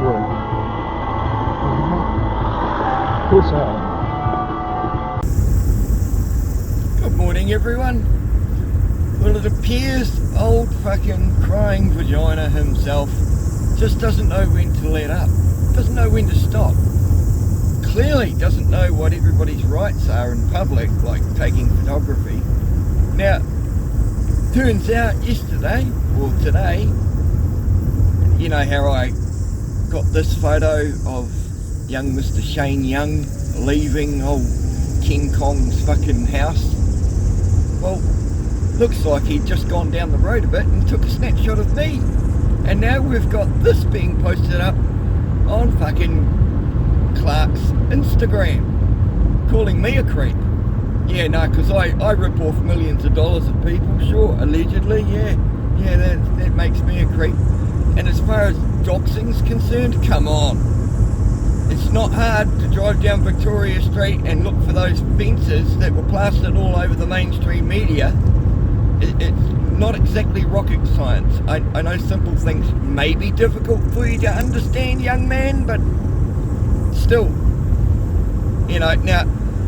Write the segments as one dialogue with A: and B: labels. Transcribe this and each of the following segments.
A: Well, of course I am.
B: Good morning, everyone. Well, it appears old fucking crying vagina himself just doesn't know when to let up, doesn't know when to stop. Clearly doesn't know what everybody's rights are in public, like taking photography. Now, turns out yesterday, or today, you know how I got this photo of young Mr. Shane Young leaving old King Kong's fucking house? Well, looks like he'd just gone down the road a bit and took a snapshot of me. And now we've got this being posted up on fucking Clark's Instagram, calling me a creep. Yeah, no, because I rip off millions of dollars of people, sure, allegedly, yeah, that makes me a creep. And as far as doxing's concerned, come on. It's not hard to drive down Victoria Street and look for those fences that were plastered all over the mainstream media. It's not exactly rocket science. I know simple things may be difficult for you to understand, young man, but still, you know. Now,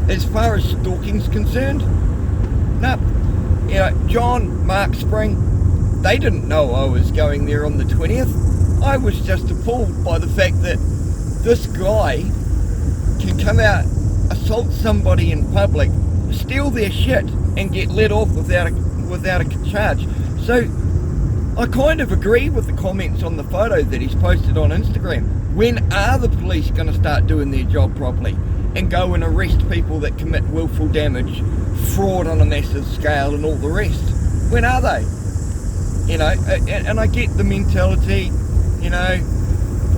B: as far as stalking's concerned, no, you know, John, Mark Spring, they didn't know I was going there on the 20th. I was just appalled by the fact that this guy can come out, assault somebody in public, steal their shit, and get let off without a charge. So I kind of agree with the comments on the photo that he's posted on Instagram. When are the police going to start doing their job properly and go and arrest people that commit willful damage, fraud on a massive scale, and all the rest? When are they? You know, and I get the mentality, you know,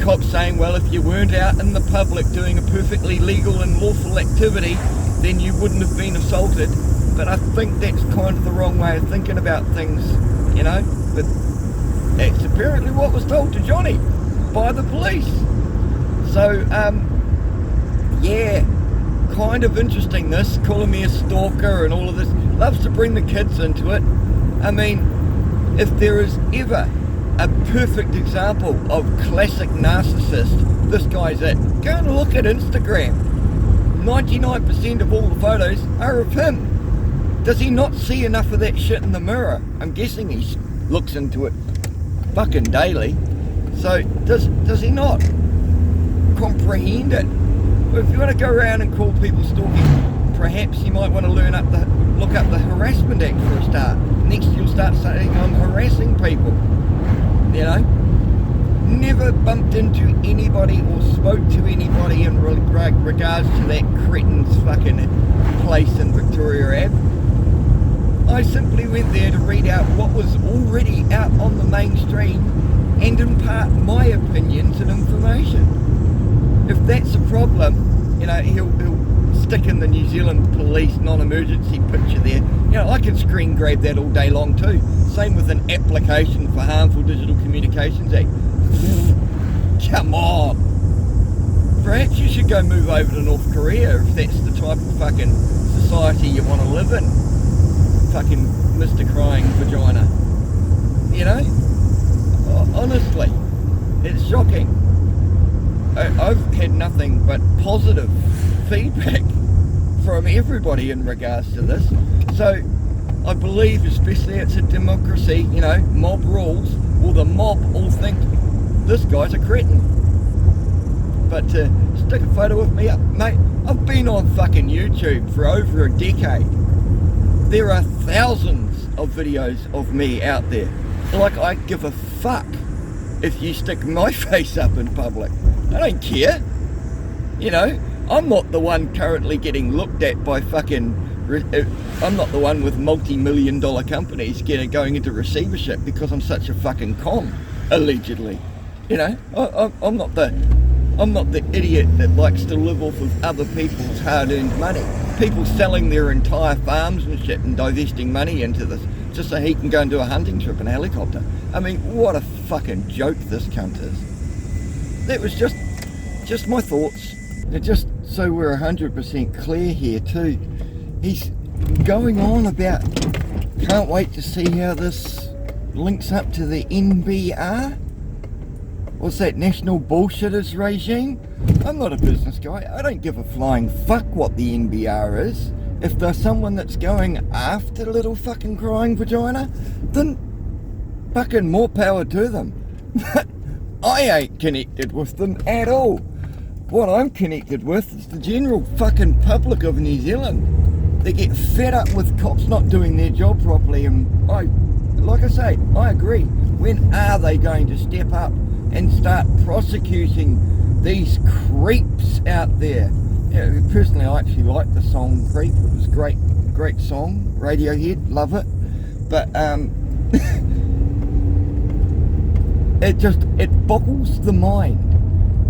B: cops saying, well, if you weren't out in the public doing a perfectly legal and lawful activity, then you wouldn't have been assaulted. But I think that's kind of the wrong way of thinking about things, you know. But that's apparently what was told to Johnny by the police. So, yeah, kind of interesting this, calling me a stalker and all of this. Loves to bring the kids into it. I mean, if there is ever a perfect example of classic narcissist, this guy's it. Go and look at Instagram. 99% of all the photos are of him. Does he not see enough of that shit in the mirror? I'm guessing he looks into it fucking daily. So does he not comprehend it? Well, if you want to go around and call people stalking, perhaps you might want to look up the Harassment Act for a start. Next you'll start saying I'm harassing people. You know? Never bumped into anybody or spoke to anybody in regards to that cretin's fucking place in Victoria Ave. I simply went there to read out what was already out on the mainstream and impart my opinions and information. If that's a problem, you know, he'll stick in the New Zealand police non-emergency picture there. You know, I can screen grab that all day long too. Same with an application for Harmful Digital Communications Act. Come on. Perhaps you should go move over to North Korea if that's the type of fucking society you want to live in. Fucking Mr. Crying Vagina. You know? Honestly, it's shocking. I've had nothing but positive feedback from everybody in regards to this. So I believe, especially it's a democracy, you know, mob rules, or the mob all think this guy's a cretin. But to stick a photo of me up, mate, I've been on fucking YouTube for over a decade. There are thousands of videos of me out there. Like, I give a fuck if you stick my face up in public. I don't care. You know, I'm not the one currently getting looked at by fucking... I'm not the one with multi-million-dollar companies going into receivership because I'm such a fucking con, allegedly. You know, I'm not the idiot that likes to live off of other people's hard-earned money. People selling their entire farms and shit and divesting money into this just so he can go and do a hunting trip in a helicopter. I mean, what a fucking joke this cunt is. That was just my thoughts. Just so we're 100% clear here too. He's going on about, can't wait to see how this links up to the NBR. what's that, national bullshitters regime? I'm not a business guy. I don't give a flying fuck what the NBR is. If there's someone that's going after little fucking crying vagina, then fucking more power to them. But I ain't connected with them at all. What I'm connected with is the general fucking public of New Zealand. They get fed up with cops not doing their job properly, and like I say, I agree. When are they going to step up and start prosecuting these creeps out there? Yeah, personally, I actually like the song Creep. It was a great song. Radiohead, love it. But it boggles the mind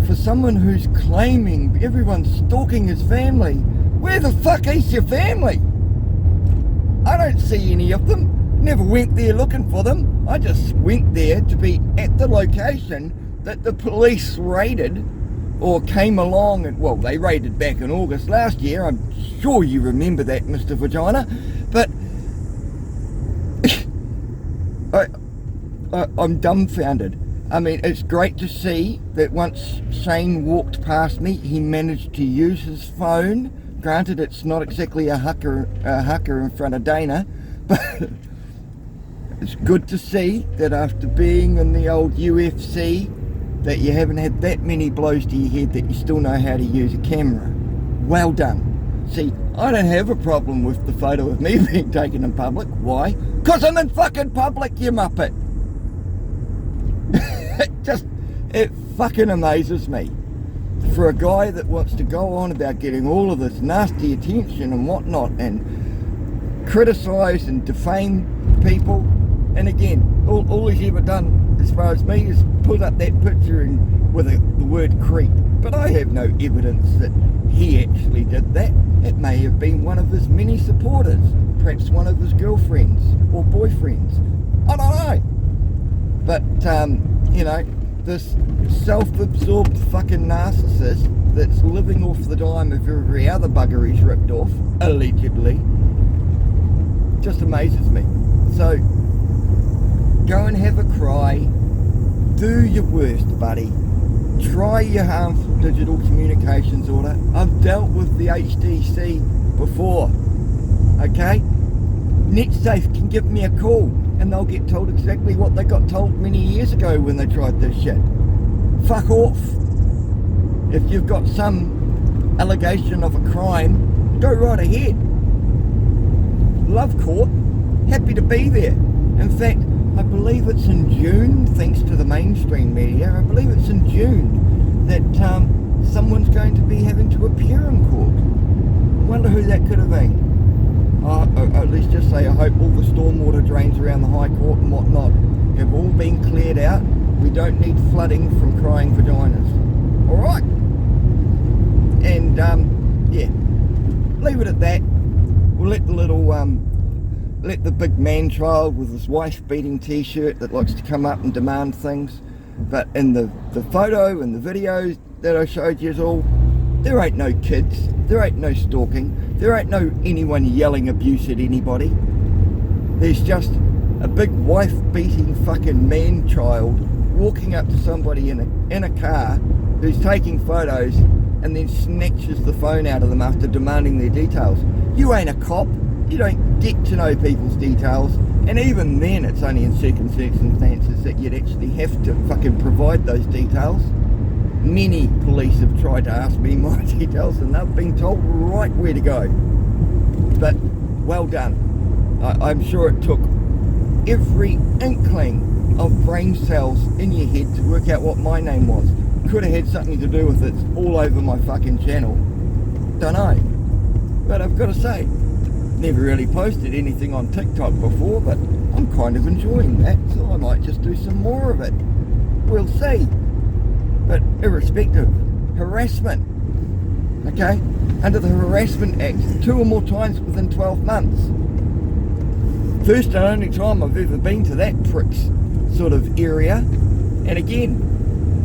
B: for someone who's claiming everyone's stalking his family. Where the fuck is your family? I don't see any of them. Never went there looking for them. I just went there to be at the location that the police raided, or came along and, well, they raided back in August last year. I'm sure you remember that, Mr. Vagina. But I'm dumbfounded. I mean, it's great to see that once Shane walked past me, he managed to use his phone. Granted, it's not exactly a hooker in front of Dana, but it's good to see that after being in the old UFC, that you haven't had that many blows to your head that you still know how to use a camera. Well done. See, I don't have a problem with the photo of me being taken in public. Why? Because I'm in fucking public, you muppet. It fucking amazes me. For a guy that wants to go on about getting all of this nasty attention and whatnot, and criticise and defame people, and again, all he's ever done, as far as me, is put up that picture with the word creep. But I have no evidence that he actually did that. It may have been one of his many supporters, perhaps one of his girlfriends or boyfriends. I don't know. But, you know, this self-absorbed fucking narcissist that's living off the dime of every other bugger he's ripped off, allegedly, just amazes me. So, go and have a cry. Do your worst, buddy. Try your harmful digital communications order. I've dealt with the HDC before, okay? NetSafe can give me a call and they'll get told exactly what they got told many years ago when they tried this shit. Fuck off. If you've got some allegation of a crime, go right ahead. Love court. Happy to be there. In fact, I believe it's in June, thanks to the mainstream media, I believe it's in June that someone's going to be having to appear in court. I wonder who that could have been. Let's just say I hope all the stormwater drains around the High Court and whatnot have all been cleared out. We don't need flooding from crying vaginas. Alright? And, yeah. Leave it at that. We'll let the little, let the big man child with his wife beating t-shirt that likes to come up and demand things. But in the photo and the videos that I showed you all, there ain't no kids, there ain't no stalking, there ain't no anyone yelling abuse at anybody. There's just a big wife-beating fucking man-child walking up to somebody in a car who's taking photos and then snatches the phone out of them after demanding their details. You ain't a cop, you don't get to know people's details, and even then it's only in certain circumstances that you'd actually have to fucking provide those details. Many police have tried to ask me my details and they've been told right where to go. But well done. I'm sure it took every inkling of brain cells in your head to work out what my name was. Could have had something to do with it. It's all over my fucking channel. Don't know. But I've got to say, never really posted anything on TikTok before, but I'm kind of enjoying that, so I might just do some more of it. We'll see. But irrespective, harassment, okay? Under the Harassment Act, 2 or more times within 12 months. First and only time I've ever been to that prick's sort of area. And again,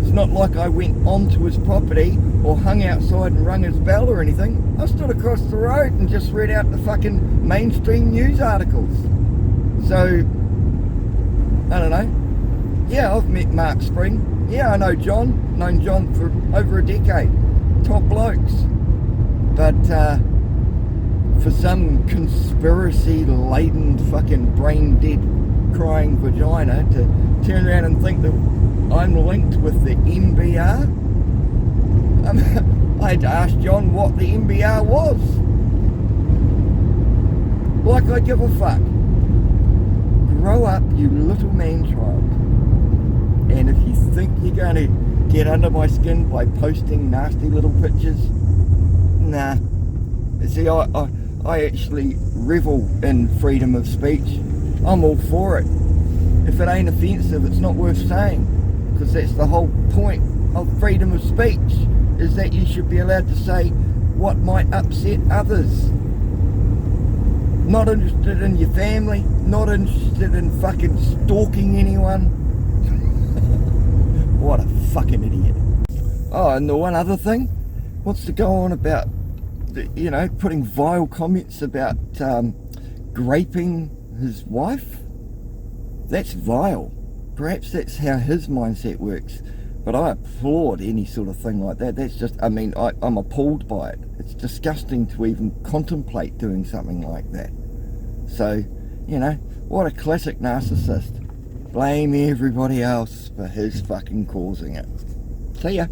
B: it's not like I went onto his property or hung outside and rung his bell or anything. I stood across the road and just read out the fucking mainstream news articles. So, I don't know. Yeah, I've met Mark Spring. Yeah, I know John. Known John for over a decade. Top blokes. But for some conspiracy-laden fucking brain-dead crying vagina to turn around and think that I'm linked with the NBR, I had to ask John what the NBR was. Like I give a fuck. Grow up, you little man-child. And if you think you're going to get under my skin by posting nasty little pictures, nah. See, I actually revel in freedom of speech. I'm all for it. If it ain't offensive, it's not worth saying. Because that's the whole point of freedom of speech, is that you should be allowed to say what might upset others. Not interested in your family, not interested in fucking stalking anyone. What a fucking idiot. Oh, and the one other thing, what's to go on about, you know, putting vile comments about graping his wife? That's vile. Perhaps that's how his mindset works. But I applaud any sort of thing like that. That's just, I mean, I'm appalled by it. It's disgusting to even contemplate doing something like that. So, you know, what a classic narcissist. Blame everybody else for his fucking causing it. See ya.